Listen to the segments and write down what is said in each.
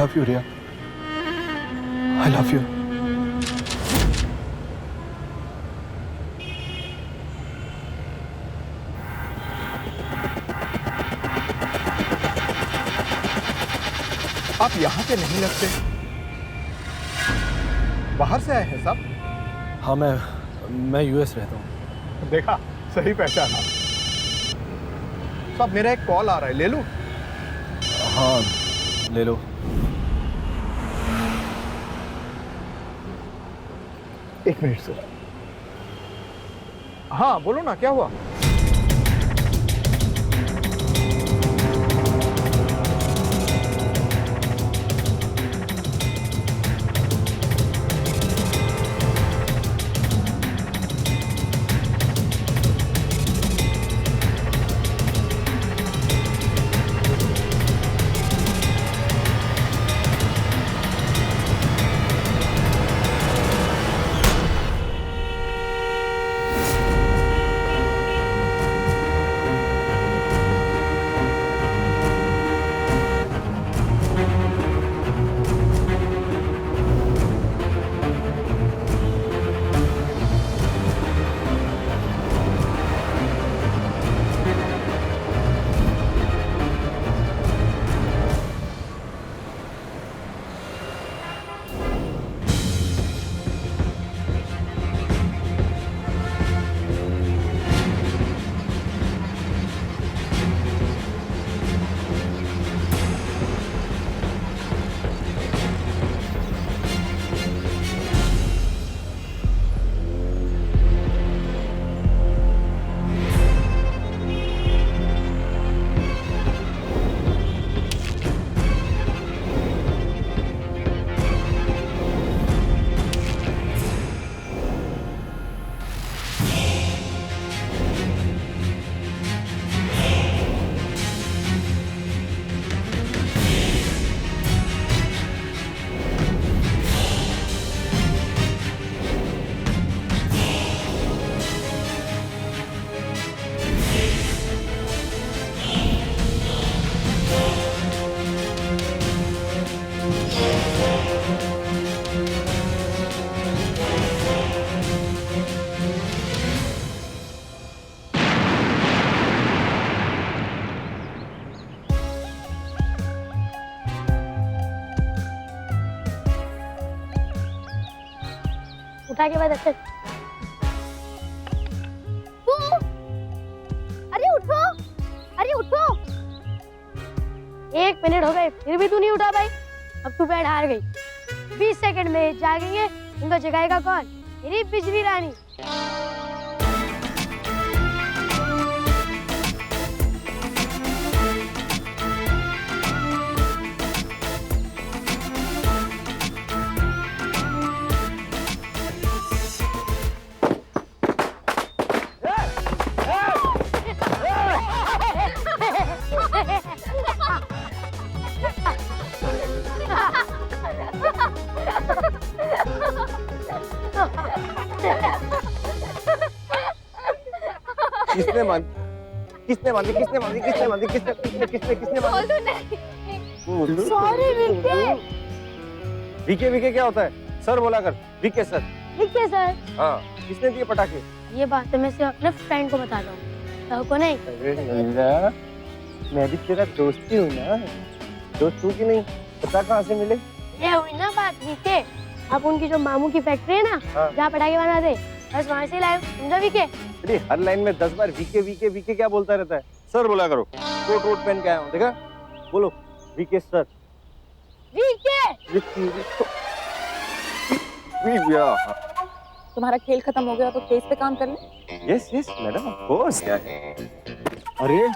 Love you Riya, I love you. आप यहाँ पे नहीं लगते, बाहर से आए हैं साहब? हाँ, मैं यूएस रहता हूँ। देखा, सही पहचाना। साहब मेरा एक कॉल आ रहा है, ले लूं? हाँ ले लो। एक मिनट सर। हाँ बोलो ना, क्या हुआ? उठा के बाद अच्छे। अरे उठो, अरे उठो। 1 मिनट हो गए फिर भी तू नहीं उठा भाई। अब तू बैठ हार गई। 20 सेकंड में जागेंगे, इनको जगाएगा कौन? मेरी बिजली रानी। किसने मांगी? किसने मांगी? किसने मांगी? किसने मांगी? किसने किसने किसने किसने मांगी? सॉरी विके। वीके वीके क्या होता है? सर बोला कर। VK sir. VK sir. हाँ, किसने दिए पटाखे? ये बात तो मैं सिर्फ अपने फ्रेंड को बताता हूँ, तो को नहीं। अरे नंदा, मैं भी तेरा दोस्त ही हूँ ना। दोस्त हूँ कि नहीं? पता कहाँ से मिले? ये हुई ना बात विके। अब उनकी जो मामू की फैक्ट्री है ना, जहाँ पटाखे बनाते, बस वहाँ से लाए। समझा विके? अरे हर लाइन में 10 बार वीके वीके वीके क्या बोलता रहता है? सर बोला करो। कोट वोट पहन के आया हूँ, देखा? बोलो वीके सर। विके। तुम्हारा खेल खत्म हो गया तो केस पे काम कर ले। Yes yes madam, of course. अरे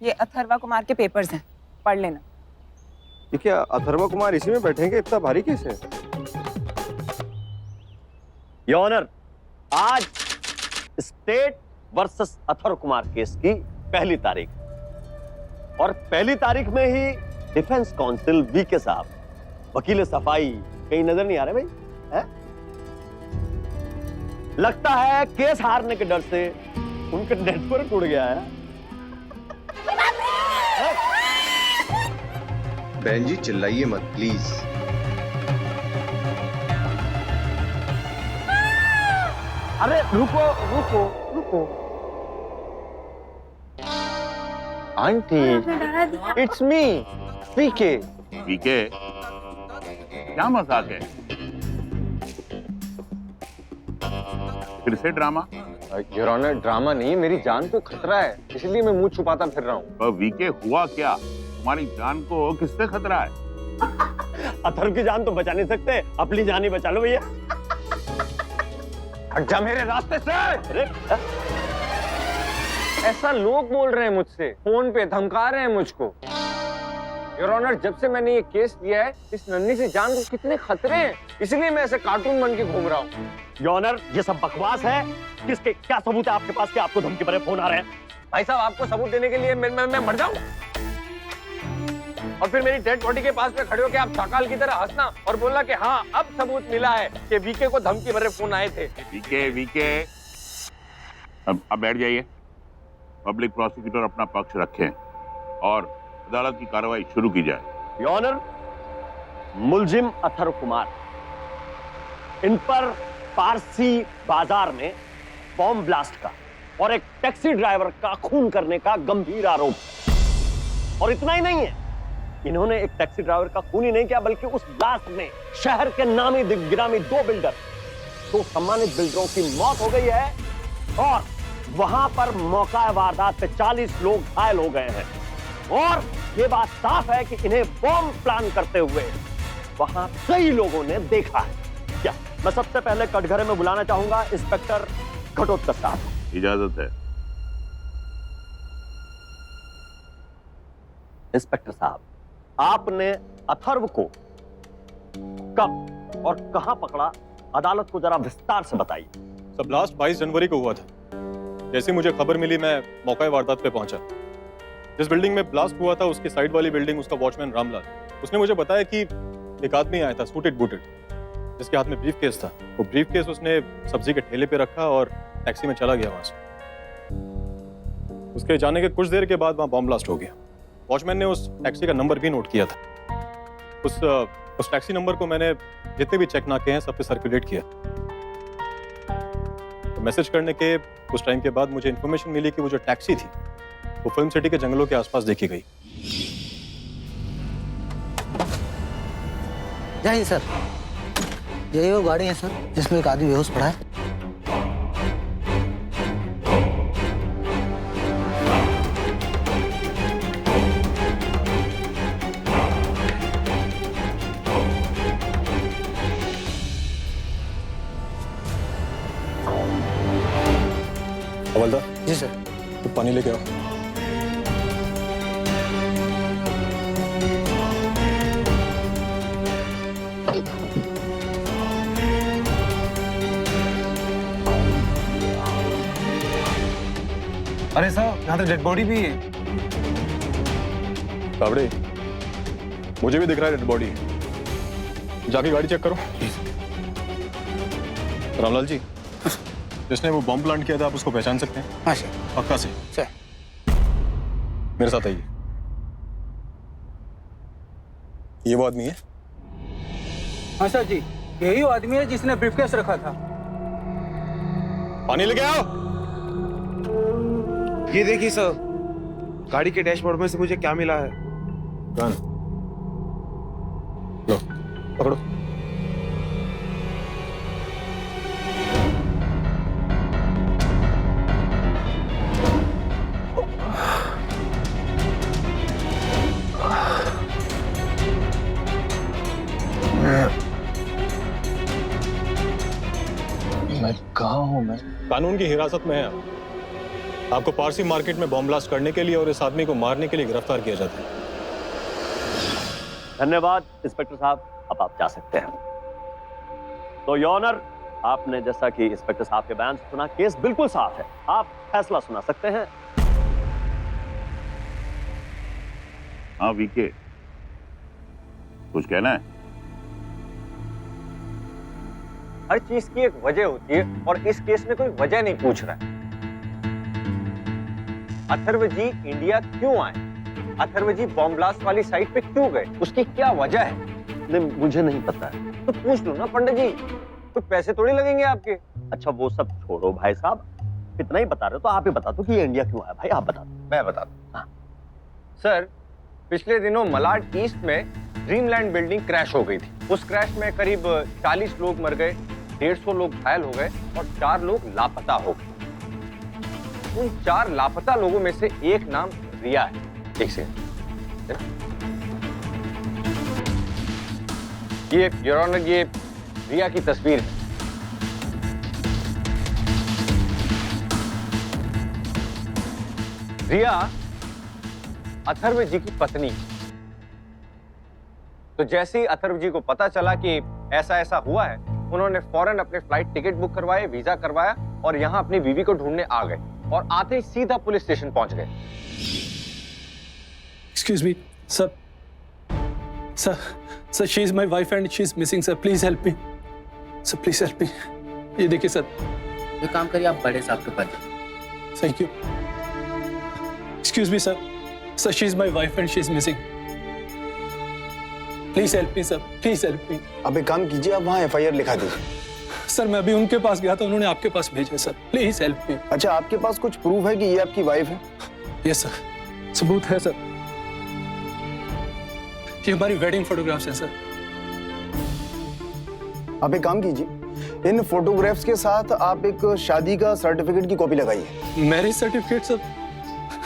ये अथर्वा कुमार के पेपर्स हैं, पढ़ लेना। ये क्या अथर्वा कुमार इसी में बैठेंगे? इतना भारी केस है? योर ऑनर, आज state versus Atharva Kumar case की पहली तारीख, और पहली तारीख में ही डिफेंस काउंसिल वीके साहब, वकील सफाई कहीं नजर नहीं आ रहे भाई? है? लगता है केस हारने के डर से उनका नेटवर्क उड़ गया है। बहन जी चिल्लाइए मत प्लीज। अरे रुको रुको रुको aunty, it's me VK. VK, क्या मजाक है? फिर से ड्रामा? योर ऑनर, ड्रामा नहीं, मेरी जान को खतरा है, इसलिए मैं मुंह छुपाता फिर रहा हूँ। पर वीके हुआ क्या? तुम्हारी जान को किससे खतरा है? अथर्व की जान तो बचा नहीं सकते, अपनी जान ही बचा लो भैया। हट जा मेरे रास्ते से। अरे ऐसा लोग बोल रहे हैं मुझसे, फोन पे धमका रहे हैं मुझको। योर ऑनर, जब से मैंने ये केस लिया है, इस नन्ही सी जान को कितने खतरे हैं, इसलिए मैं ऐसे कार्टून बन के घूम रहा हूँ। योर ऑनर, ये सब बकवास है। किसके क्या सबूत है आपके पास कि आपको धमकी भरे फोन आ रहे हैं? भाई साहब, आपको सबूत देने के लिए मैं मर जाऊं? और फिर मेरी डेड बॉडी के पास में खड़े होकर आप चाकाल की तरह हंसना और बोलना कि हाँ, अब सबूत मिला है कि वीके को धमकी भरे फोन आए थे। वीके वीके, अब बैठ जाइए। पब्लिक प्रोसिक्यूटर अपना पक्ष रखें और अदालत की कार्रवाई शुरू की जाए। योर ऑनर, मुलजिम अथर्व कुमार, इन पर पारसी बाजार में बॉम्ब ब्लास्ट का और एक टैक्सी ड्राइवर का खून करने का गंभीर आरोप है। और इतना ही नहीं है, इन्होंने एक टैक्सी ड्राइवर का खून ही नहीं किया, बल्कि उस ब्लास्ट में शहर के नामी दिग्गिरामी दो सम्मानित बिल्डरों की मौत हो गई है और वहां पर मौका वारदात पे 40 लोग घायल हो गए हैं। और ये बात साफ है कि इन्हें बॉम्ब प्लान करते हुए वहां कई लोगों ने देखा है। क्या मैं सबसे पहले कटघरे में बुलाना चाहूंगा इंस्पेक्टर घटोत्कच साहब। इजाजत है। इंस्पेक्टर साहब, आपने अथर्व को कब और कहां पकड़ा, अदालत को जरा विस्तार से बताइए। सब ब्लास्ट 22 जनवरी को हुआ था। जैसे मुझे खबर मिली, मैं मौका वारदात पे पहुंचा। जिस बिल्डिंग में ब्लास्ट हुआ था, उसकी साइड वाली बिल्डिंग, उसका वॉचमैन रामलाल, उसने मुझे बताया कि एक आदमी आया था सूटेड बूटेड, जिसके हाथ में ब्रीफ केस था। वो ब्रीफ केस उसने सब्जी के ठेले पे रखा और टैक्सी में चला गया वहां से। उसके जाने के कुछ देर के बाद वहां बॉम्ब ब्लास्ट हो गया। वॉचमैन ने उस टैक्सी का नंबर भी नोट किया था। उस टैक्सी नंबर को मैंने जितने भी चेक नाके हैं सब पे सर्कुलेट किया। तो मैसेज करने के कुछ टाइम के बाद मुझे इन्फॉर्मेशन मिली कि वो जो टैक्सी थी वो फिल्म सिटी के जंगलों के आसपास देखी गई। जाइए सर, यही वो गाड़ी है सर जिसमें एक आदमी बेहोश पड़ा है। हवलदार जी सर। तो पानी लेके आओ। अरे साहब, यहाँ तो डेड बॉडी भी है। कावड़े, मुझे भी दिख रहा है डेड बॉडी। जाके गाड़ी चेक करो। रामलाल जी, जिसने वो बॉम्ब प्लांट किया था, आप उसको पहचान सकते हैं? हाँ सर। पक्का से? सर। मेरे साथ आइए। ये वो आदमी है? हाँ सर जी, यही वो आदमी है जिसने ब्रीफकेस रखा था। पानी लेके आओ। ये देखिए सर, गाड़ी के डैशबोर्ड में से मुझे क्या मिला है। गन लो, पकड़ो। मैं कहाँ हूँ? मैं कानून की हिरासत में है आप। आपको पारसी मार्केट में बॉम्ब ब्लास्ट करने के लिए और इस आदमी को मारने के लिए गिरफ्तार किया जाता है। धन्यवाद इंस्पेक्टर साहब, अब आप जा सकते हैं। तो योर ऑनर, आपने जैसा कि इंस्पेक्टर साहब के बयान से सुना, केस बिल्कुल साफ है। आप फैसला सुना सकते हैं। हाँ वीके, कुछ कहना है? हर चीज की एक वजह होती है और इस केस में कोई वजह नहीं पूछ रहा है। अथर्व जी इंडिया क्यों आए? अथर्व जी बॉम्ब ब्लास्ट वाली साइट पे क्यों गए, उसकी क्या वजह है? नहीं, मुझे नहीं पता है। तो पूछ लो ना पंडित जी, तो पैसे थोड़ी लगेंगे आपके। अच्छा वो सब छोड़ो भाई साहब, इतना ही बता रहे हो तो आप ही बता दो कि ये इंडिया क्यों आया। भाई आप बता दो। मैं बता दूं। सर, पिछले दिनों मलाड ईस्ट में ड्रीमलैंड बिल्डिंग क्रैश हो गई थी। उस क्रैश में करीब 40 लोग मर गए, 150 लोग घायल हो गए और 4 लोग लापता हो गए। उन 4 लापता लोगों में से एक नाम रिया है। एक सेकंड, ये योर ऑनर, ये रिया की तस्वीर है। रिया अथर्व जी की पत्नी। तो जैसे ही अथर्व जी को पता चला कि ऐसा ऐसा हुआ है, उन्होंने फौरन अपने फ्लाइट टिकट बुक करवाए, वीजा करवाया और यहां अपनी बीवी को ढूंढने आ गए और आते ही सीधा पुलिस स्टेशन पहुंच गए। Excuse me sir, sir she is my wife and she is missing sir, please help me sir, please help मी। ये देखिए सर। एक काम करिए, आप बड़े साहब के पास। Thank you. Excuse me sir, sir she is my wife and she is missing, please help me sir, please help me. अब एक काम कीजिए, आप वहाँ FIR लिखा दीजिए। सर मैं अभी उनके पास गया था, उन्होंने आपके पास भेजा सर, प्लीज हेल्प मी। अच्छा, आपके पास कुछ प्रूफ है कि ये आपकी वाइफ है? यस सर, सबूत है सर। ये हमारी वेडिंग फोटोग्राफ्स हैं सर। आप एक काम कीजिए, इन फोटोग्राफ्स के साथ आप एक शादी का सर्टिफिकेट की कॉपी लगाइए। Marriage certificate sir?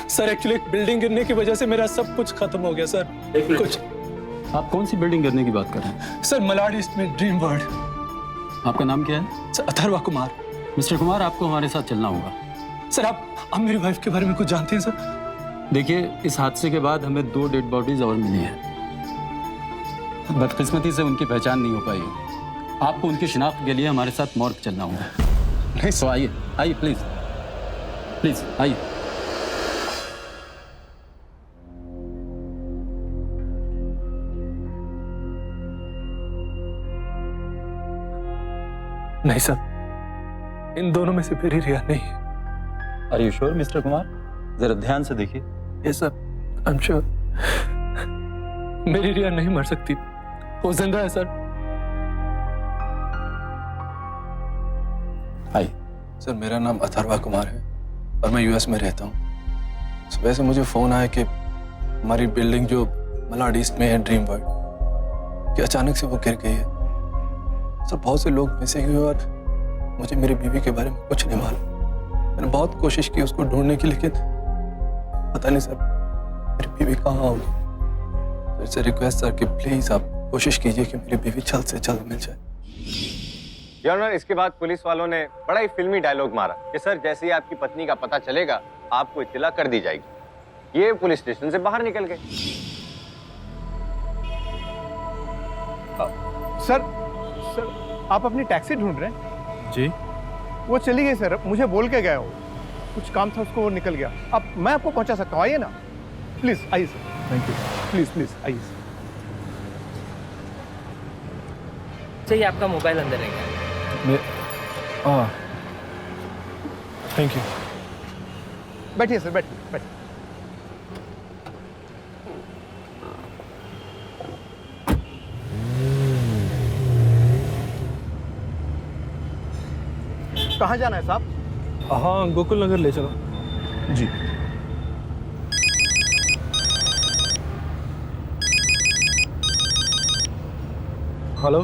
Sir actually building गिरने की वजह से मेरा सब कुछ खत्म हो गया सर। कुछ। आप कौन सी बिल्डिंग गिरने की बात कर रहे हैं? सर मलाड ईस्ट में ड्रीम वर्ल्ड। आपका नाम क्या है? सर अथर्वा कुमार। मिस्टर कुमार, आपको हमारे साथ चलना होगा। सर आप मेरी वाइफ के बारे में कुछ जानते हैं सर? देखिए, इस हादसे के बाद हमें 2 डेड बॉडीज और मिली हैं। बदकिस्मती से उनकी पहचान नहीं हो पाई। आपको उनकी शिनाख्त के लिए हमारे साथ मॉर्ग चलना होगा। नहीं तो आइए, आइए प्लीज, प्लीज आइए। नहीं सर, इन दोनों में से मेरी रिया नहीं है। Are you sure mister Kumar? जरा ध्यान से देखिए। Yes sir, I am sure. मेरी रिया नहीं मर सकती, वो जिंदा है सर। हाय सर, मेरा नाम अथर्वा कुमार है और मैं यूएस में रहता हूँ। सुबह से मुझे फोन आया कि हमारी बिल्डिंग जो मलाड ईस्ट में है ड्रीम वर्ल्ड, कि अचानक से वो गिर गई है सर। बहुत से लोग मिसिंग हुए और मुझे मेरी बीवी के बारे में कुछ नहीं मालूम। मैंने बहुत कोशिश की उसको ढूंढने की, लेकिन पता नहीं सर मेरी बीवी कहाँ होगी। तो इससे रिक्वेस्ट सर कि प्लीज आप कोशिश कीजिए कि मेरी बीवी जल्द से जल्द मिल जाए। योर ऑनर, इसके बाद पुलिस वालों ने बड़ा ही फिल्मी डायलॉग मारा कि सर जैसे ही आपकी पत्नी का पता चलेगा आपको इत्तला कर दी जाएगी। ये पुलिस स्टेशन से बाहर निकल गए। सर आप अपनी टैक्सी ढूंढ रहे हैं? जी। वो चली गई सर, मुझे बोल के गया, वो कुछ काम था उसको, वो निकल गया। अब मैं आपको पहुंचा सकता हूँ, आइए ना प्लीज, आइए sir. Thank you, please please आइए सर। चाहिए आपका मोबाइल अंदर है क्या? Thank you. बैठिए सर, बैठिए बैठिए। कहाँ जाना है साहब? हाँ, गोकुल नगर ले चलो। जी। हेलो।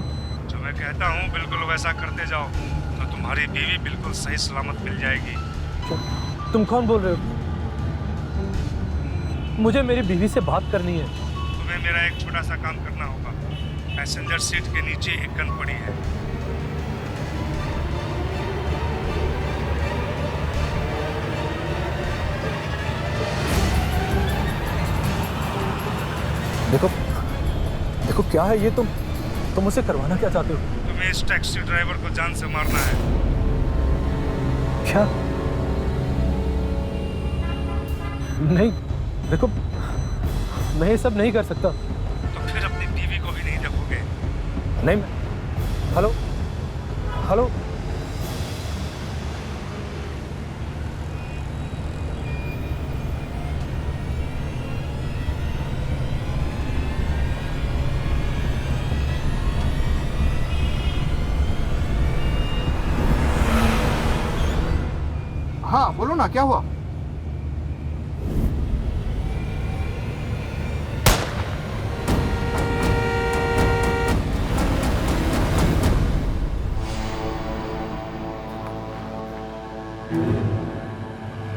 जो मैं कहता हूँ बिल्कुल वैसा करते जाओ तो तुम्हारी बीवी बिल्कुल सही सलामत मिल जाएगी। तुम कौन बोल रहे हो? मुझे मेरी बीवी से बात करनी है। तुम्हें मेरा एक छोटा सा काम करना होगा। पैसेंजर सीट के नीचे एक गन पड़ी है। देखो देखो क्या है ये, तुम मुझसे करवाना क्या चाहते हो? तुम्हें इस टैक्सी ड्राइवर को जान से मारना है। क्या? नहीं, देखो मैं ये सब नहीं कर सकता। तो फिर अपनी बीवी को भी नहीं देखोगे? नहीं। Hello hello. ना, क्या हुआ?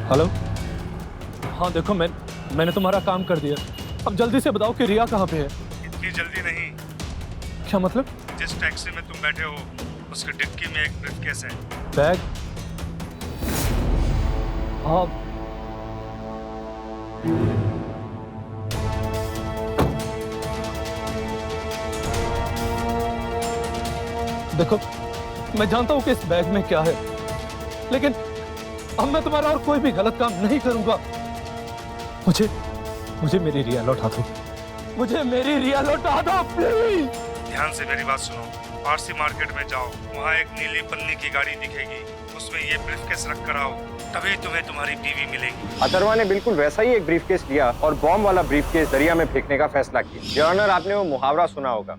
हेलो। हाँ देखो, मैंने तुम्हारा काम कर दिया। अब जल्दी से बताओ कि रिया कहाँ पे है। इतनी जल्दी नहीं। क्या मतलब? जिस टैक्सी में तुम बैठे हो उसके डिक्की में एक ब्रीफकेस है। बैग? हाँ। देखो, मैं जानता हूं कि इस बैग में क्या है, लेकिन अब मैं तुम्हारा और कोई भी गलत काम नहीं करूंगा। मुझे मेरी रिया लौटा दो। मुझे मेरी रिया लौटा दो प्लीज। ध्यान से मेरी बात सुनो। पारसी मार्केट में जाओ, वहाँ एक नीली पन्नी की गाड़ी दिखेगी, उसमें ये ब्रीफकेस रख कर आओ, तभी तुम्हें तुम्हारी बीवी मिलेगी। अथर्वा ने बिल्कुल वैसा ही एक ब्रीफकेस लिया और बॉम्ब वाला ब्रीफकेस दरिया में फेंकने का फैसला किया। योर ऑनर, आपने वो मुहावरा सुना होगा,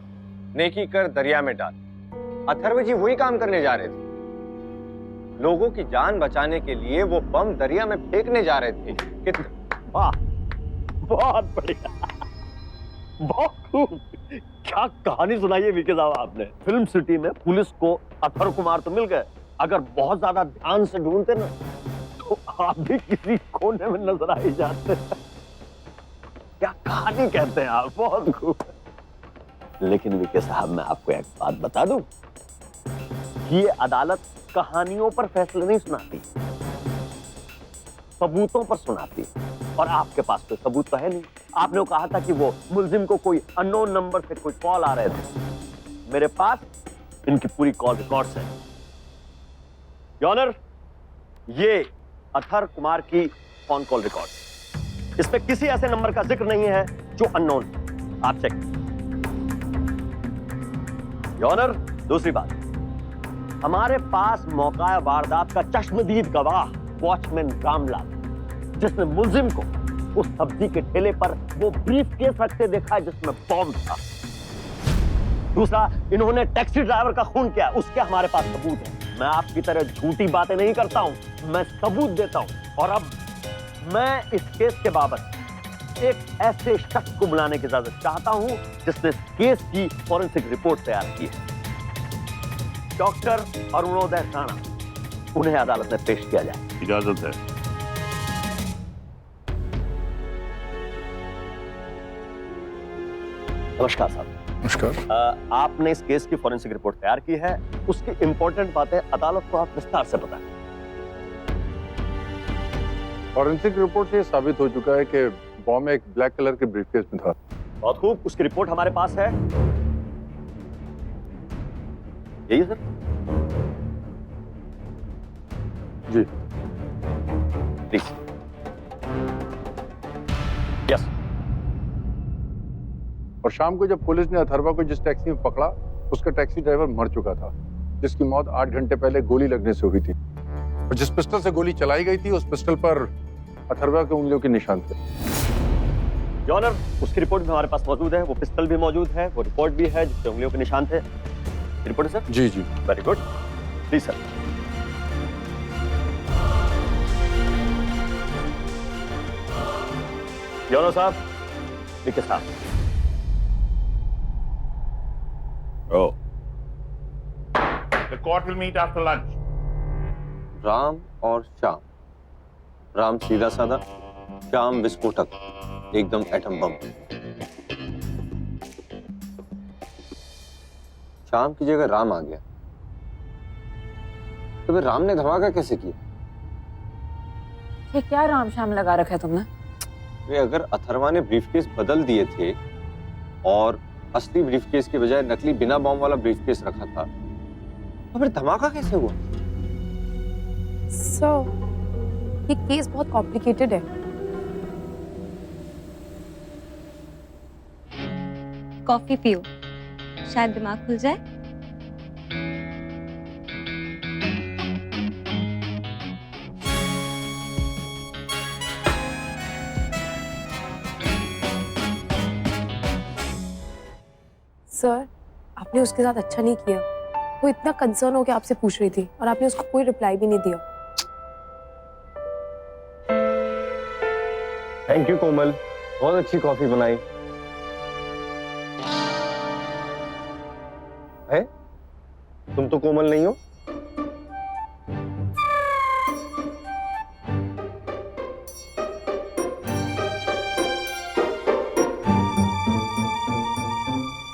नेकी कर दरिया में डाल। अथर्व जी वही काम करने जा रहे थे। लोगों की जान बचाने के लिए वो बम दरिया में फेंकने जा रहे थे। वाह, बहुत बढ़िया, बहुत खूब। क्या कहानी सुनाई है वीके साहब आपने। फिल्म सिटी में पुलिस को अथर्व कुमार तो मिल गए, अगर बहुत ज्यादा ध्यान से ढूंढते ना तो आप भी किसी कोने में नजर आ ही जाते। क्या कहानी कहते हैं आप, बहुत खूब। लेकिन वीके साहब, मैं आपको एक बात बता दूं, ये अदालत कहानियों पर फैसले नहीं सुनाती, सबूतों पर सुनाती। और आपके पास कोई सबूत तो है नहीं। आपने कहा था कि वो मुल्जिम को कोई अननोन नंबर से कोई कॉल आ रहे थे। मेरे पास इनकी पूरी कॉल रिकॉर्ड्स हैं। योर ऑनर, ये अथर्व कुमार की फोन कॉल रिकॉर्ड। इसमें किसी ऐसे नंबर का जिक्र नहीं है जो अननोन। आप चेक। योर ऑनर, दूसरी बात, हमारे पास मौका वारदात का चश्मदीद गवाह वॉचमैन रामलाल, जिसने मुल्जिम को उस सब्जी के ठेले पर वो ब्रीफकेस रखते देखा है जिसमें बॉम्ब था। दूसरा, इन्होंने टैक्सी ड्राइवर का खून किया, उसके हमारे पास सबूत है। मैं आपकी तरह झूठी बातें नहीं करता हूं, मैं सबूत देता हूं। और अब मैं इस केस के बाबत एक ऐसे शख्स को बुलाने की इजाजत चाहता हूं जिसने इस केस की फॉरेंसिक रिपोर्ट तैयार की है। डॉक्टर अरुणोदय राणा, उन्हें अदालत में पेश किया जाए। इजाजत है। नमस्कार साहब। नमस्कार। आपने इस केस की फॉरेंसिक रिपोर्ट तैयार की है, उसकी इंपॉर्टेंट बातें अदालत को आप विस्तार से बताएं। फॉरेंसिक रिपोर्ट से साबित हो चुका है कि बॉम्ब एक ब्लैक कलर के ब्रीफकेस में था। बहुत खूब, उसकी रिपोर्ट हमारे पास है। यही है सर? जी। प्लीज। यस। और शाम को जब पुलिस ने अथर्वा को जिस टैक्सी में पकड़ा, उसका टैक्सी ड्राइवर मर चुका था, जिसकी मौत 8 घंटे पहले गोली लगने से हुई थी। और जिस पिस्टल से गोली चलाई गई थी, उस पिस्टल पर अथर्वा के उंगलियों के निशान थे। योर ऑनर, उसकी रिपोर्ट भी हमारे पास मौजूद है, वो पिस्टल भी मौजूद है, वो रिपोर्ट भी है जिससे उंगलियों के निशान थे। रिपोर्ट है सर? जी जी। Very good, please sir. Your honour साहब, वीके साहब। Oh. The court will meet after lunch. Ram और श्याम। राम सीधा साधा, श्याम विस्फोटक, एकदम एटम बम। श्याम की जगह राम आ गया, तो फिर राम ने धमाका कैसे किया? ये क्या राम शाम लगा रखा है तुमने? वे अगर अथर्वा ने ब्रीफकेस बदल दिए थे और असली ब्रीफकेस के बजाय नकली बिना बॉम्ब वाला ब्रीफकेस रखा था, तो फिर धमाका कैसे हुआ? ये केस बहुत कॉम्प्लिकेटेड है। कॉफी पियो, शायद दिमाग खुल जाए। सर, आपने उसके साथ अच्छा नहीं किया। वो इतना कंसर्न होकर आपसे पूछ रही थी और आपने उसको कोई रिप्लाई भी नहीं दिया। थैंक यू कोमल, बहुत अच्छी कॉफी बनाई है। तुम तो कोमल नहीं हो।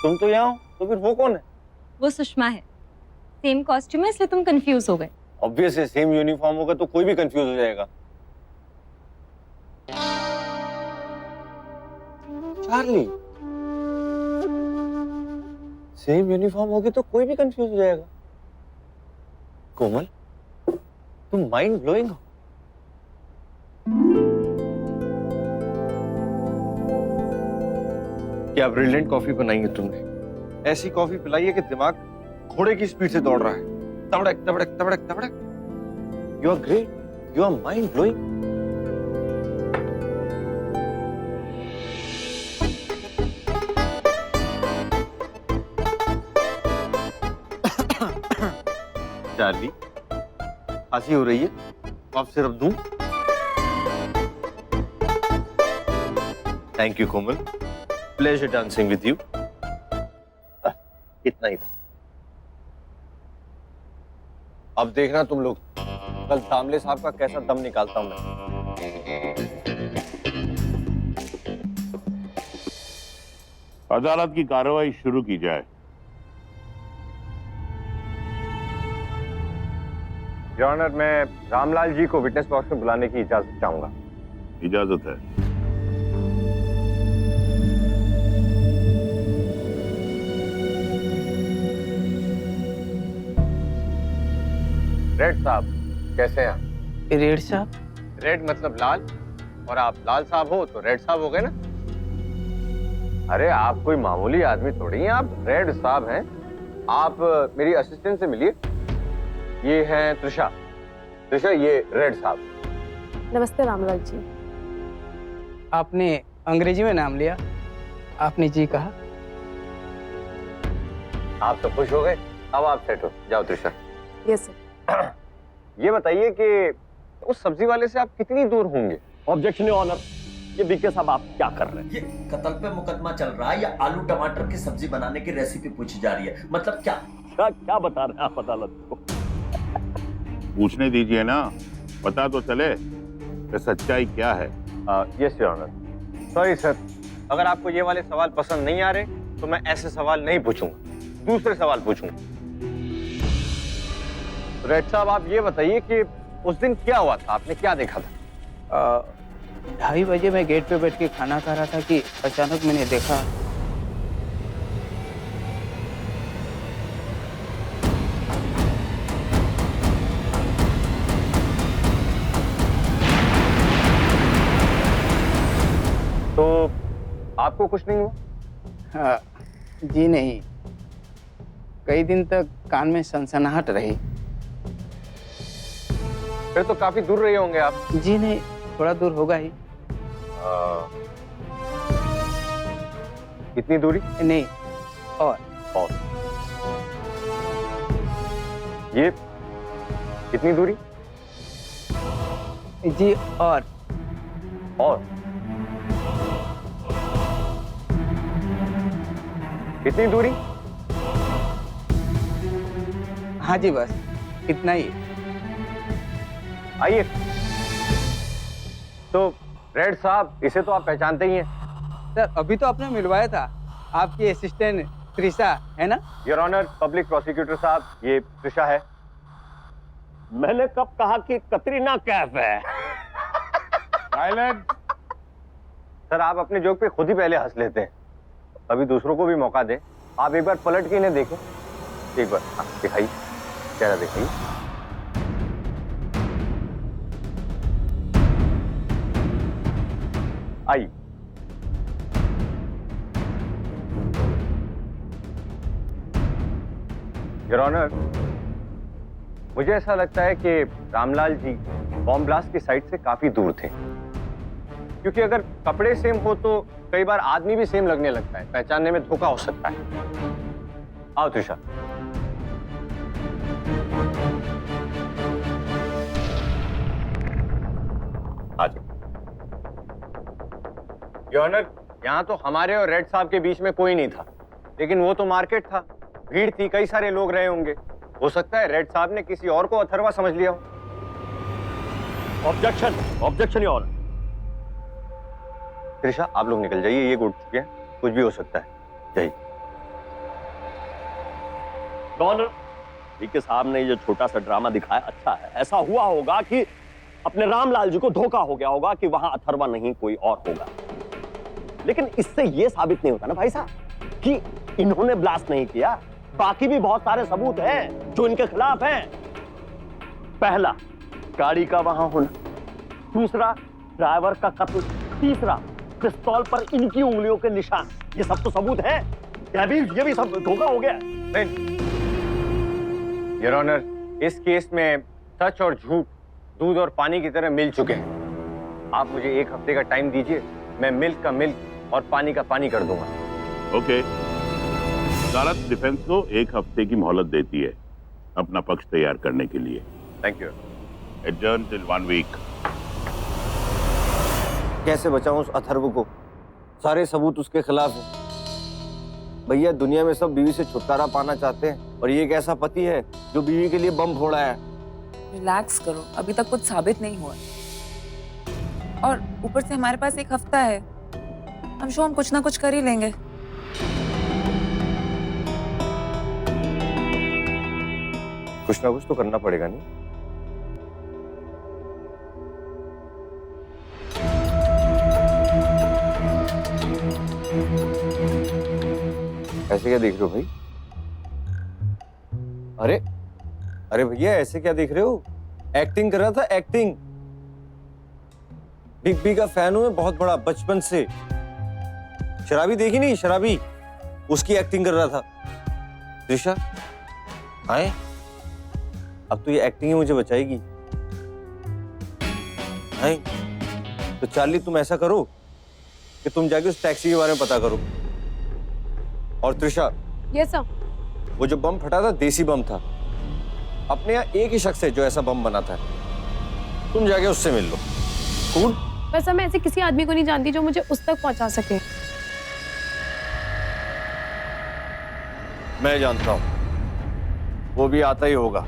तुम तो यहाँ हो, तो फिर वो कौन है? वो सुषमा है। सेम कॉस्ट्यूम है इसलिए तुम कंफ्यूज हो गए। ऑब्वियस है, सेम यूनिफॉर्म होगा तो कोई भी कंफ्यूज हो जाएगा। चार्ली, सेम यूनिफॉर्म होगी तो कोई भी कंफ्यूज हो जाएगा। कोमल, तुम माइंड ब्लोइंग हो। क्या ब्रिलियंट कॉफी बनाई है तुमने। ऐसी कॉफी पिलाई है कि दिमाग घोड़े की स्पीड से दौड़ रहा है। तबड़क तबड़क तबड़क तबड़क। You are great, you are mind blowing. Charlie, खांसी हो रही है, कॉफ सिरप दूं? Thank you Komal, pleasure dancing with you. इतना ही। अब देखना तुम लोग, कल दामले साहब का कैसा दम निकालता हूं मैं। अदालत की कार्रवाई शुरू की जाए। योर ऑनर, मैं रामलाल जी को विटनेस बॉक्स में बुलाने की इजाजत चाहूंगा। इजाजत है। रेड साहब, कैसे हैं आप? रेड साहब? रेड मतलब लाल, और आप लाल साहब हो तो रेड साहब हो गए ना। अरे आप कोई मामूली आदमी थोड़ी हैं, आप रेड साहब हैं। आप मेरी असिस्टेंट से मिलिए। ये हैं त्रिशा। त्रिशा, ये रेड साहब। नमस्ते रामलाल जी। आपने अंग्रेजी में नाम लिया, आपने जी कहा। आप तो खुश हो गए, अब आप सेट हो जाओ। Trisha, yes sir. ये बताइए कि उस सब्जी वाले से आप कितनी दूर होंगे? ऑब्जेक्शन योर ऑनर, ये बीके साहब आप क्या कर रहे हैं? ये कत्ल पे मुकदमा चल रहा है या आलू टमाटर की सब्जी बनाने की रेसिपी पूछी जा रही है? मतलब क्या क्या बता रहे हैं आप अदालत को? पूछने दीजिए ना, पता तो चले कि सच्चाई क्या है। Yes your honour. Sorry sir, अगर आपको ये वाले सवाल पसंद नहीं आ रहे तो मैं ऐसे सवाल नहीं पूछूंगा, दूसरे सवाल पूछूंगा। रेड साहब, आप ये बताइए कि उस दिन क्या हुआ था, आपने क्या देखा था? 2:30 बजे मैं गेट पे बैठ के खाना खा रहा था कि अचानक मैंने देखा तो आपको कुछ नहीं हुआ? हाँ, जी नहीं, कई दिन तक कान में सनसनाहट रही। फिर तो काफी दूर रहे होंगे आप। जी नहीं, थोड़ा दूर होगा ही। कितनी दूरी? नहीं, और ये कितनी दूरी? जी और कितनी दूरी? हाँ जी, बस इतना ही। आइए। तो रेड साहब, इसे तो आप पहचानते ही हैं। सर, अभी तो आपने मिलवाया था, आपकी असिस्टेंट त्रिशा है ना? योर ऑनर, पब्लिक प्रोसिक्यूटर साहब, ये त्रिशा है। मैंने कब कहा कि कतरीना कैफ है? साइलेंट। सर, आप अपने जोक पे खुद ही पहले हंस लेते हैं, अभी दूसरों को भी मौका दें। आप एक बार पलट के इन्हें देखें, एक बार। हाँ, दिखाइए, चेहरा दिखाइए। आइए। योर ऑनर, मुझे ऐसा लगता है कि रामलाल जी बॉम्ब ब्लास्ट की साइट से काफी दूर थे, क्योंकि अगर कपड़े सेम हो तो कई बार आदमी भी सेम लगने लगता है, पहचानने में धोखा हो सकता है। आओ त्रिशा। आज योर ऑनर, यहाँ तो हमारे और रेड साहब के बीच में कोई नहीं था, लेकिन वो तो मार्केट था, भीड़ थी, कई सारे लोग रहे होंगे। हो सकता है रेड साहब ने किसी और को अथर्वा समझ लिया हो। Objection, objection your honour. Trisha, आप लोग निकल जाइए, ये उठ चुके हैं, कुछ भी हो सकता है। जाइए। ऑनर, वीके साहब ने ये छोटा सा ड्रामा दिखाया, अच्छा है। ऐसा हुआ होगा कि अपने रामलाल जी को धोखा हो गया होगा कि वहां अथर्वा नहीं कोई और होगा, लेकिन इससे यह साबित नहीं होता ना भाई साहब कि इन्होंने ब्लास्ट नहीं किया। बाकी भी बहुत सारे सबूत हैं जो इनके खिलाफ हैं। पहला, गाड़ी का वहां होना, दूसरा, ड्राइवर का कत्ल, तीसरा, पिस्तौल पर इनकी उंगलियों के निशान। ये सब तो सबूत हैं। ये भी सब धोखा हो गया। योर ऑनर, इस केस में सच और झूठ दूध और पानी की तरह मिल चुके हैं। आप मुझे 1 हफ्ते का टाइम दीजिए, मैं मिल्क का मिल्क और पानी का पानी कर दूंगा। ओके, अदालत डिफेंस को 1 हफ्ते की मोहलत देती है अपना पक्ष तैयार करने के लिए। Thank you. Adjourn till 1 week. कैसे बचाऊं उस अथर्व को? सारे सबूत उसके खिलाफ हैं। भैया, दुनिया में सब बीवी से छुटकारा पाना चाहते हैं, और ये एक ऐसा पति है जो बीवी के लिए बम फोड़ा है। रिलैक्स करो, अभी तक कुछ साबित नहीं हुआ, और ऊपर से हमारे पास 1 हफ्ता है। हम कुछ ना कुछ कर ही लेंगे। कुछ ना कुछ तो करना पड़ेगा नहीं? ऐसे क्या देख रहे हो भाई? अरे भैया, ऐसे क्या देख रहे हो? एक्टिंग कर रहा था, एक्टिंग। बिग बी का फैन हूं मैं, बहुत बड़ा, बचपन से। शराबी देखी नहीं? शराबी, उसकी एक्टिंग कर रहा था। त्रिशा, आए? अब तो ये एक्टिंग ही मुझे बचाएगी। आए? तो चार्ली, तुम ऐसा करो कि तुम जाके उस टैक्सी के बारे में पता करो। और त्रिशा, यस सर। वो जो बम फटा था, देसी बम था। अपने यहाँ एक ही शख्स है जो ऐसा बम बनाता है, तुम जाके उससे मिल लो। कूल? वैसे मैं ऐसे किसी आदमी को नहीं जानती जो मुझे उस तक पहुंचा सके। मैं जानता हूं, वो भी आता ही होगा।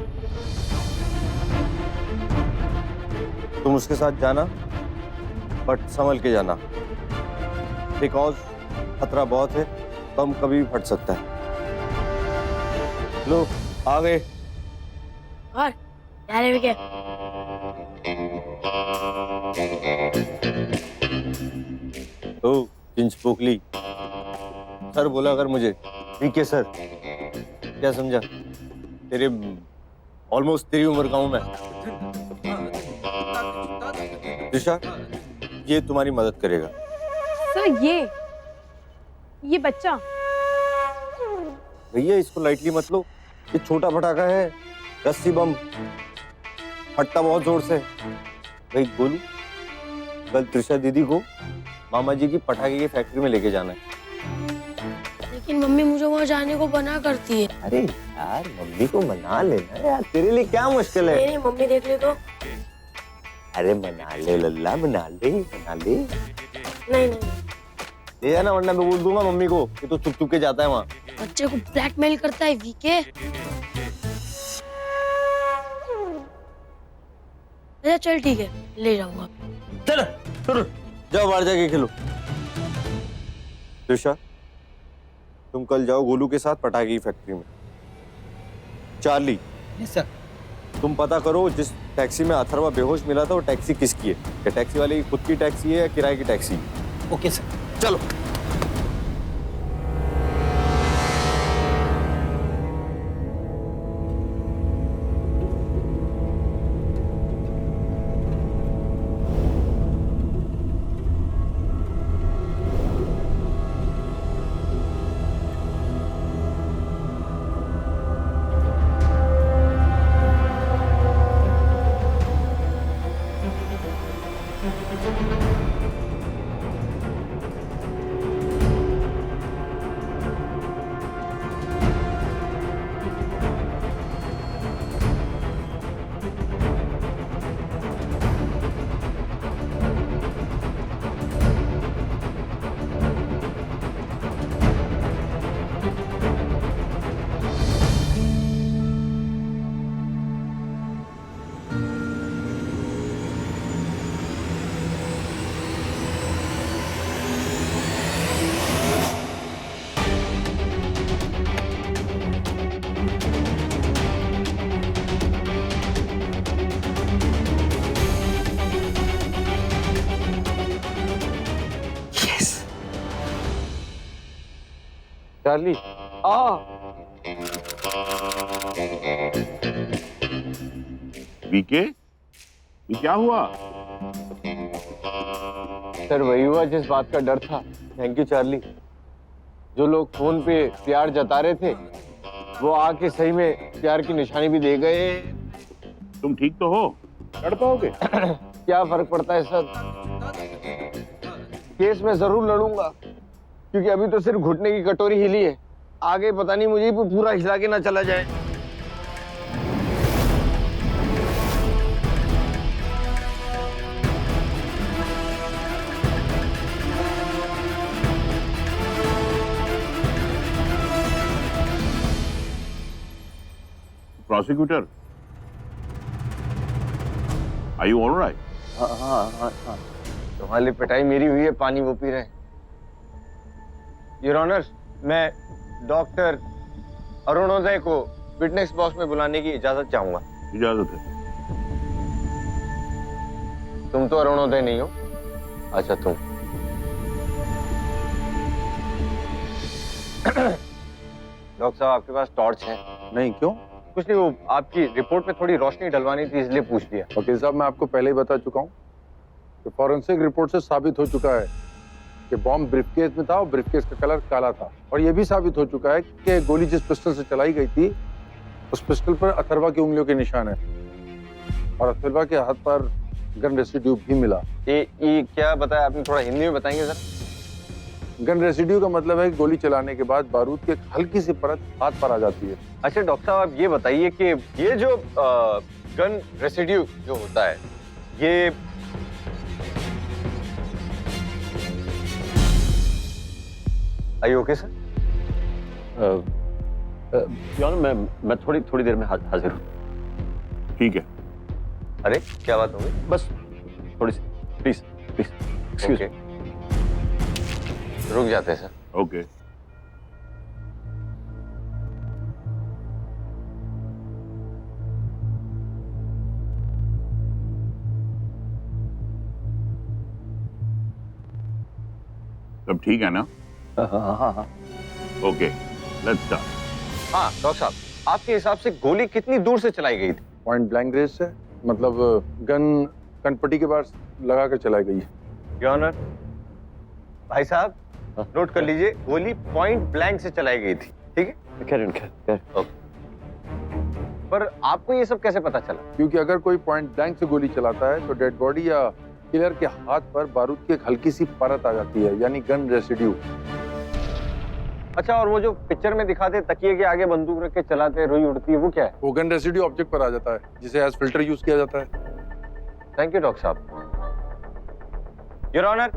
तुम उसके साथ जाना, बट संभल के जाना, बिकॉज खतरा बहुत है, बम कभी भी फट सकता है। लो, आ गए। और यार भी क्या? ओ, चिंच पोकली। सर बोला अगर मुझे। ठीक है सर। क्या समझा? तेरे ऑलमोस्ट तेरी उम्र का हूं मैं। दिशा, ये तुम्हारी मदद करेगा। सर, ये बच्चा। भैया, इसको लाइटली मत लो, ये छोटा पटाखा है, रस्सी बम, फटता बहुत जोर से। भाई बोलू, कल त्रिशा दीदी को मामा जी की पटाखे की फैक्ट्री में लेके जाना है। लेकिन मम्मी मुझे वहाँ जाने को मना करती है। अरे यार, मम्मी को मना लेना यार, तेरे लिए क्या मुश्किल है? नहीं, मम्मी देख ले तो। अरे मना ले लल्ला, मना ले। नहीं, ले जाना, वरना मैं बोल दूंगा मम्मी को कि तू चुप चुप के जाता है वहाँ। बच्चे को ब्लैकमेल करता है वीके। अच्छा चल ठीक है, ले जाऊंगा। चलो जाओ, बाहर जाके खेलो। त्रिशा, तुम कल जाओ गोलू के साथ पटाखे की फैक्ट्री में। Charlie, yes sir. तुम पता करो जिस टैक्सी में अथर्वा बेहोश मिला था वो टैक्सी किसकी है। क्या टैक्सी वाले की खुद की टैक्सी है या किराए की टैक्सी? Okay sir. चलो। चार्ली आ वीके, ये क्या हुआ? सर वही हुआ जिस बात का डर था। Thank you Charlie. जो लोग फोन पे प्यार जता रहे थे वो आके सही में प्यार की निशानी भी दे गए। तुम ठीक तो हो? लड़ पाओगे? क्या फर्क पड़ता है सर, केस में जरूर लड़ूंगा क्योंकि अभी तो सिर्फ घुटने की कटोरी हिली है, आगे पता नहीं मुझे पूरा हिला के ना चला जाए। Prosecutor, are you alright? हाँ हाँ हाँ हाँ, तुम्हारी पिटाई मेरी हुई है, पानी वो पी रहे हैं। योर ऑनर, मैं डॉक्टर अरुणोदय को विटनेस बॉक्स में बुलाने की इजाजत चाहूंगा। इजाजत है। तुम तो अरुणोदय नहीं हो। अच्छा तुम डॉक्टर साहब आपके पास टॉर्च है? नहीं, क्यों? कुछ नहीं, वो आपकी रिपोर्ट में थोड़ी रोशनी डलवानी थी इसलिए पूछ लिया। वकील साहब, मैं आपको पहले ही बता चुका हूँ कि फॉरेंसिक रिपोर्ट से साबित हो चुका है कि बॉम्ब ब्रीफकेस में था और ब्रीफकेस का कलर काला था, और यह भी साबित हो चुका है कि गोली जिस पिस्टल से चलाई गई थी उस पिस्टल पर अथर्वा की उंगलियों के निशान है और अथर्वा के हाथ पर गन रेसिड्यू भी मिला। ये क्या बताया आपने, थोड़ा हिंदी में बताएंगे सर? गन रेसिड्यू का मतलब है कि गोली चलाने के बाद बारूद की एक हल्की सी परत हाथ पर आ जाती है। अच्छा डॉक्टर साहब, आप ये बताइए कि ये जो गन रेसिड्यू जो होता है ये आइए ओके सर? यार मैं थोड़ी देर में हाजिर हूँ। ठीक है। अरे क्या बात हो गई? बस थोड़ी सी, प्लीज एक्सक्यूज मी। रुक जाते हैं सर। ओके। सब ठीक है ना? हाँ। Okay, let's start. हाँ डॉक्टर साहब, आपके हिसाब से गोली कितनी दूर से चलाई गई थी? पॉइंट ब्लैंक रेंज से, मतलब गन कनपट्टी के पास लगा कर चलाई गई है। योर ऑनर, भाई साहब नोट कर लीजिए, गोली पॉइंट ब्लैंक से चलाई गई थी। ठीक है? खैर। पर आपको ये सब कैसे पता चला? क्योंकि अगर कोई पॉइंट ब्लैंक से गोली चलाता है तो डेड बॉडी या किलर के हाथ पर बारूद की एक हल्की सी परत आ जाती है, यानी गन रेसिड्यू। अच्छा, और वो जो पिक्चर में दिखाते तकिए के आगे बंदूक रख के चलाते रुई उड़ती है, वो क्या है? वो गन रेसिड्यू ऑब्जेक्ट पर आ जाता है जिसे एज फिल्टर यूज किया जाता है। थैंक यू डॉक्टर साहब। योर ऑनर,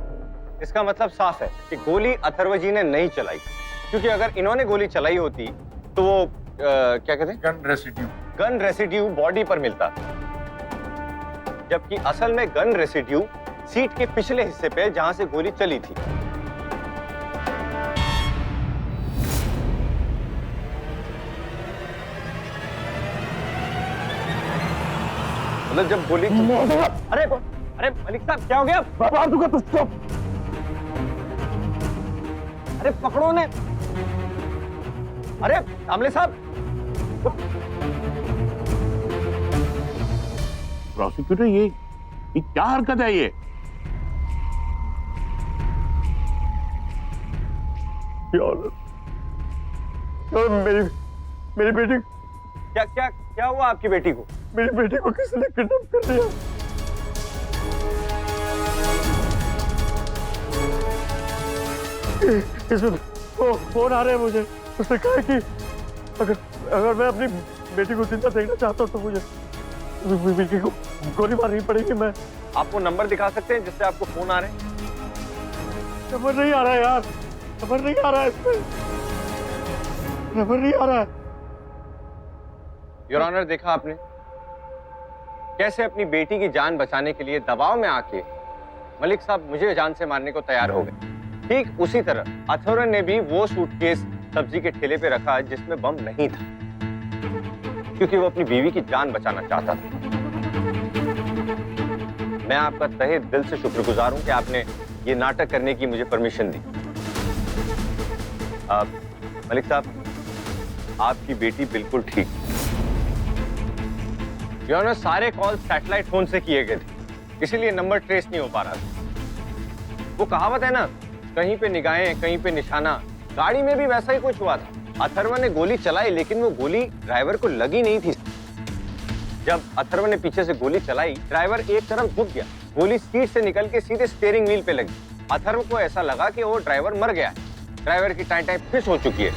इसका मतलब साफ है कि गोली अथर्व जी ने नहीं चलाई, क्योंकि अगर इन्होंने गोली चलाई होती तो वो क्या कहते हैं, गन रेसिड्यू बॉडी पर मिलता, जबकि असल में गन रेसिड्यू सीट के पिछले हिस्से पे जहां से गोली चली थी। मतलब जब गोली अरे मलिक साहब क्या हो गया? अरे पकड़ो ने। अरे आमले साहब। प्रोसिक्यूटर, ये क्या हरकत है ये? मेरी बेटी, क्या हुआ आपकी बेटी को? मेरी बेटी को किसी ने किडनैप कर लिया। इसमें फोन आ रहे हैं मुझे, उसने कहा कि अगर मैं अपनी बेटी को जिंदा देखना चाहता हूँ तो मुझे बेटी को गोली मारनी पड़ेगी। मैं आपको नंबर दिखा सकते हैं जिससे आपको फोन आ रहे हैं? नंबर नहीं आ रहा है यार, नंबर नहीं आ रहा है इसमें, नंबर नहीं आ रहा है। योर ऑनर, देखा आपने कैसे अपनी बेटी की जान बचाने के लिए दबाव में आके मलिक साहब मुझे जान से मारने को तैयार हो गए। ठीक उसी तरह अथर्व ने भी वो सूटकेस सब्जी के ठेले पे रखा जिसमें बम नहीं था, क्योंकि वो अपनी बीवी की जान बचाना चाहता था। मैं आपका तहे दिल से शुक्रगुजार हूं कि आपने ये नाटक करने की मुझे परमिशन दी। मलिक साहब, आपकी बेटी बिल्कुल ठीक है। योर ऑनर, सारे कॉल सैटेलाइट फोन से किए गए थे, इसीलिए नंबर ट्रेस नहीं हो पा रहा था। वो कहावत है ना, कहीं पे निगाहें कहीं पे निशाना, गाड़ी में भी वैसा ही कुछ हुआ था। अथर्व ने गोली चलाई, लेकिन वो गोली ड्राइवर को लगी नहीं थी। जब अथर्व ने पीछे से गोली चलाई, ड्राइवर एक तरफ झुक गया, गोली सीट से निकल के सीधे स्टीयरिंग व्हील पे लगी। अथर्व को ऐसा लगा कि वो ड्राइवर मर गया है, ड्राइवर की टाई टाई फिश हो चुकी है।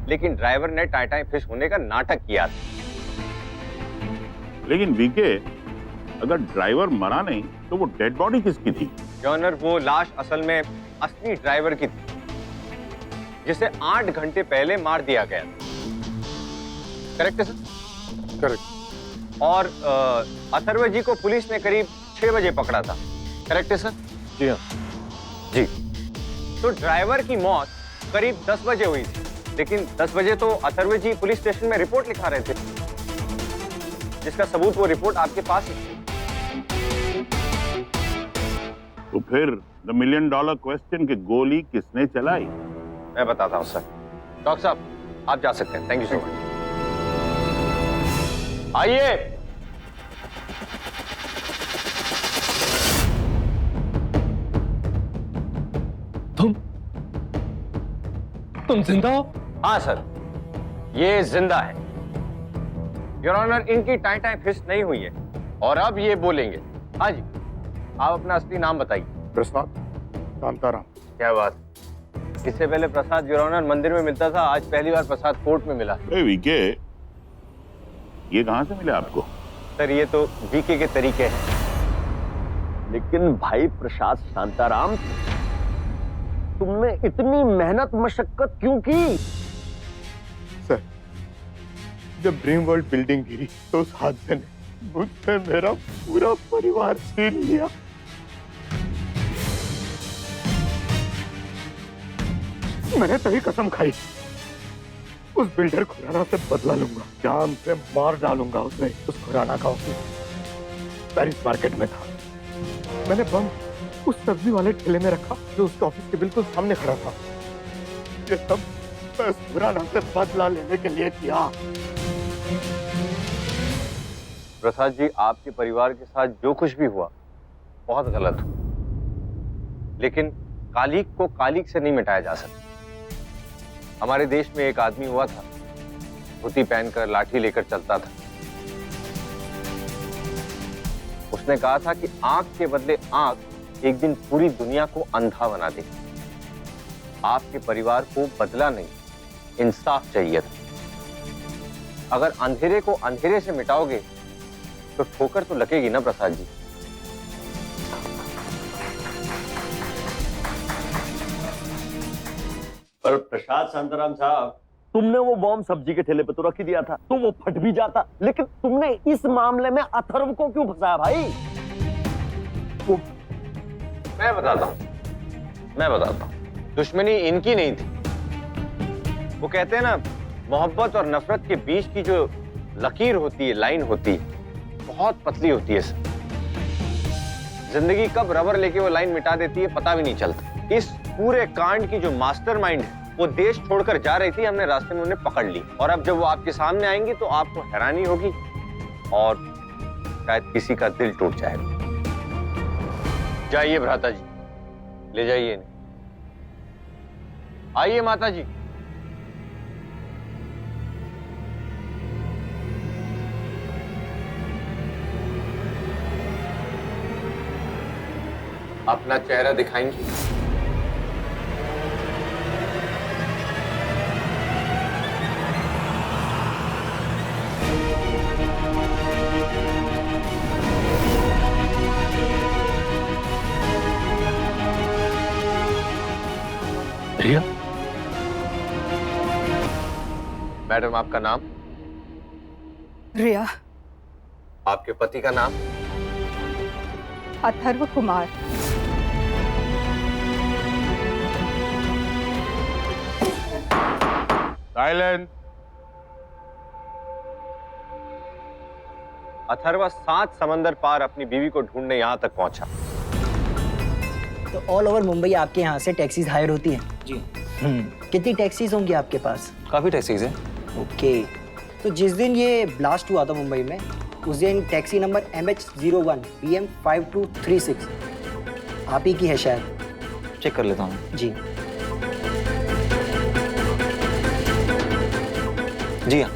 लेकिन ड्राइवर ने टाई टाई फिश होने का नाटक किया था। लेकिन वीके, अगर ड्राइवर मरा नहीं तो वो डेड बॉडी किसकी थी? ऑनर, वो लाश असल में असली ड्राइवर की थी, जिसे 8 घंटे पहले मार दिया गया था। करेक्ट है सर? करेक्ट। और अथर्व जी को पुलिस ने करीब 6 बजे पकड़ा था। करेक्ट है सर? जी हाँ। जी। तो ड्राइवर की मौत करीब 10 बजे हुई थी, लेकिन 10 बजे तो अथर्व जी पुलिस स्टेशन में रिपोर्ट लिखा रहे थे, जिसका सबूत वो रिपोर्ट आपके पास है। तो फिर द $1 million क्वेश्चन की गोली किसने चलाई? मैं बताता हूँ सर। डॉक्टर साहब, आप जा सकते हैं। Thank you so much. आइए। तुम जिंदा हो? हाँ सर, ये जिंदा है। योर ऑनर, इनकी टाई टाई फिश नहीं हुई है और अब ये बोलेंगे। हाँ जी, आप अपना असली नाम बताइए। प्रसाद शांताराम। क्या बात, इससे पहले प्रसाद योर ऑनर मंदिर में मिलता था, आज पहली बार प्रसाद कोर्ट में मिला। वीके, ये कहाँ से मिला आपको? सर, ये तो वीके के तरीके हैं। लेकिन भाई प्रसाद शांताराम, तुमने इतनी मेहनत मशक्कत क्यों की? सर, जब ड्रीम वर्ल्ड बिल्डिंग गिरी तो उस हादसे ने मुझसे मेरा पूरा परिवार छीन लिया। मैंने तभी कसम खाई, उस बिल्डर खुराना से बदला लूंगा, जान से मार डालूंगा उसे। उस खुराना का ऑफिस पेरिस मार्केट में था। मैंने बम उस सब्जी वाले ठेले में रखा जो उसके ऑफिस के बिल्कुल सामने खड़ा था। ये सब मैं उस खुराना से बदला लेने के लिए किया। प्रसाद जी, आपके परिवार के साथ जो कुछ भी हुआ बहुत गलत हुआ, लेकिन कालिक को कालिक से नहीं मिटाया जा सकता। हमारे देश में एक आदमी हुआ था, धोती पहनकर लाठी लेकर चलता था। उसने कहा था कि आंख के बदले आंख एक दिन पूरी दुनिया को अंधा बना देगी। आपके परिवार को बदला नहीं, इंसाफ चाहिए था। अगर अंधेरे को अंधेरे से मिटाओगे तो ठोकर तो लगेगी ना प्रसाद जी। पर प्रसाद शांताराम साहब, तुमने वो बॉम्ब सब्जी के ठेले पे तो रख ही दिया था, तो वो फट भी जाता, लेकिन तुमने इस मामले में अथर्व को क्यों फंसाया भाई? मैं बताता हूं, दुश्मनी इनकी नहीं थी। वो कहते हैं ना, मोहब्बत और नफरत के बीच की जो लकीर होती है, लाइन होती है, बहुत पतली होती है सर। जिंदगी कब रबर लेके वो लाइन मिटा देती है पता भी नहीं चलता। इस पूरे कांड की जो मास्टरमाइंड है वो देश छोड़कर जा रही थी, हमने रास्ते में उन्हें पकड़ ली, और अब जब वो आपके सामने आएंगी तो आपको हैरानी होगी और शायद किसी का दिल टूट जाएगा। जाइए भ्राता जी, ले जाइए इन्हें। आइए माता जी। अपना चेहरा दिखाएंगे? रिया? मैडम, आपका नाम? रिया। आपके पति का नाम? अथर्व कुमार। साइलेंस। अथर्व 7 समंदर पार अपनी बीवी को ढूंढने यहां तक पहुंचा। तो ऑल ओवर मुंबई आपके यहाँ से टैक्सीज हायर होती हैं? जी। कितनी टैक्सीज होंगी आपके पास? काफ़ी टैक्सीज हैं। ओके, तो जिस दिन ये ब्लास्ट हुआ था मुंबई में, उस दिन टैक्सी नंबर MH01 PM 5236 आप ही की है शायद। चेक कर लेता हूँ। जी जी हाँ।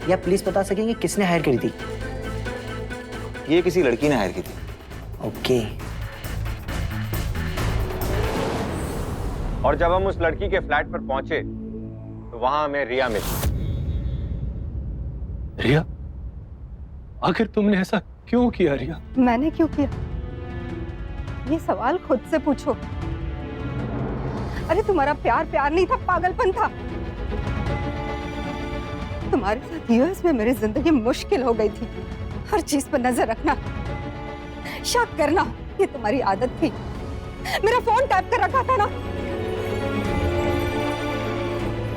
या प्लीज बता सकेंगे किसने हायर करी थी? ये किसी लड़की ने हायर की थी। ओके। और जब हम उस लड़की के फ्लैट पर पहुंचे तो वहां हमें रिया मिली। रिया, आखिर तुमने ऐसा क्यों किया रिया? मैंने क्यों किया? ये सवाल खुद से पूछो। अरे तुम्हारा प्यार प्यार नहीं था, पागलपन था। तुम्हारे साथ यूएस में मेरी जिंदगी मुश्किल हो गई थी। हर चीज पर नजर रखना, शक करना, ये तुम्हारी आदत थी। मेरा फोन टैप कर रखा था ना,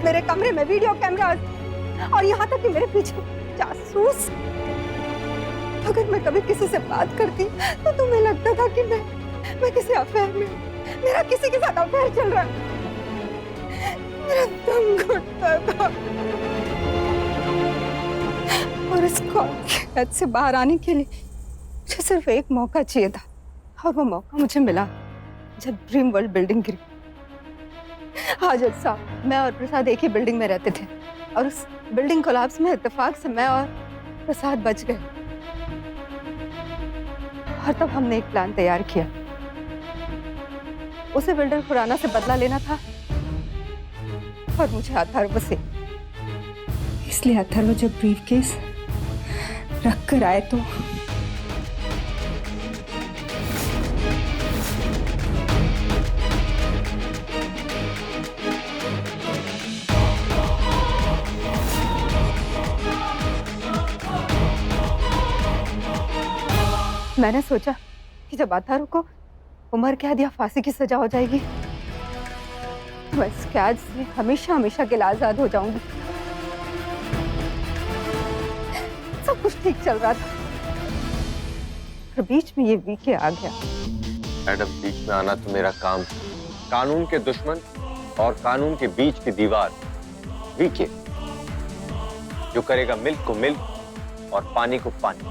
मेरे कमरे में वीडियो कैमरास, और यहाँ तक कि मेरे पीछे जासूस। अगर मैं कभी किसी से बात करती तो तुम्हें लगता था कि मैं किसी अफेयर में, मेरा किसी के साथ अफेयर चल रहा है। मेरा दम घुटता था। और इस कैद से बाहर आने के लिए मुझे सिर्फ एक मौका चाहिए था, और वो मौका मुझे मिला जब ड्रीम वर्ल्ड बिल्डिंग गिरी। हाजिर साहब, मैं और प्रसाद एक ही बिल्डिंग में रहते थे, और उस बिल्डिंग कोलैप्स में इत्तेफाक से मैं और प्रसाद बच गए। और तब हमने एक प्लान तैयार किया। उसे बिल्डर खुराना से बदला लेना था, और मुझे अथर्व से। इसलिए अथर्व जब ब्रीफकेस रख कर आए तो मैंने सोचा कि जब अथर्व को उम्र कैद या फांसी की सजा हो जाएगी तो मैं इस कैद से हमेशा हमेशा के लिए आजाद हो जाऊंगी। सब कुछ ठीक चल रहा था, और बीच में ये वीके आ गया। मैडम, बीच में आना तो मेरा काम था। कानून के दुश्मन और कानून के बीच की दीवार वीके, जो करेगा मिल्क को मिल्क और पानी को पानी।